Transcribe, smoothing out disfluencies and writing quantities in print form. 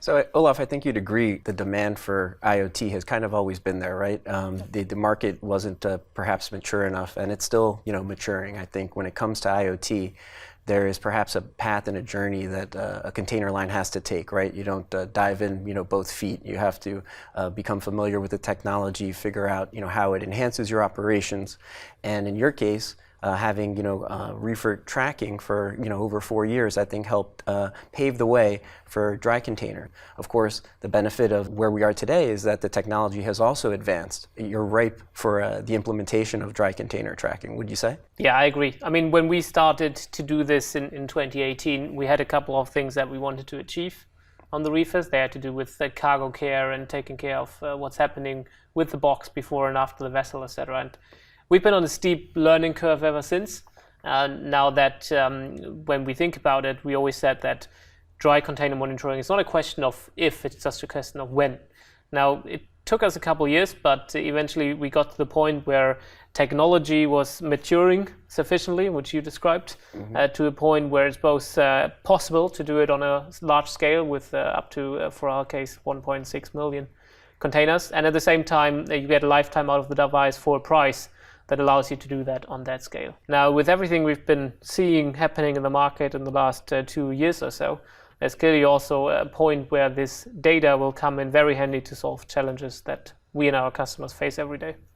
So Olaf, I think you'd agree the demand for IoT has kind of always been there, right? The market wasn't perhaps mature enough, and it's still maturing. I think when it comes to IoT, there is perhaps a path and a journey that a container line has to take, right? You don't dive in, both feet. You have to become familiar with the technology, figure out, how it enhances your operations, and in your case, having reefer tracking for over 4 years, I think helped pave the way for dry container. Of course, the benefit of where we are today is that the technology has also advanced. You're ripe for the implementation of dry container tracking, would you say? Yeah, I agree. I mean, when we started to do this in 2018, we had a couple of things that we wanted to achieve on the reefers. They had to do with cargo care and taking care of what's happening with the box before and after the vessel, etc. And we've been on a steep learning curve ever since. Now that when we think about it, we always said that dry container monitoring is not a question of if, it's just a question of when. Now, it took us a couple of years, but eventually we got to the point where technology was maturing sufficiently, which you described, to a point where it's both possible to do it on a large scale with up to, for our case, 1.6 million containers. And at the same time, you get a lifetime out of the device for a price that allows you to do that on that scale. Now, with everything we've been seeing happening in the market in the last 2 years or so, there's clearly also a point where this data will come in very handy to solve challenges that we and our customers face every day.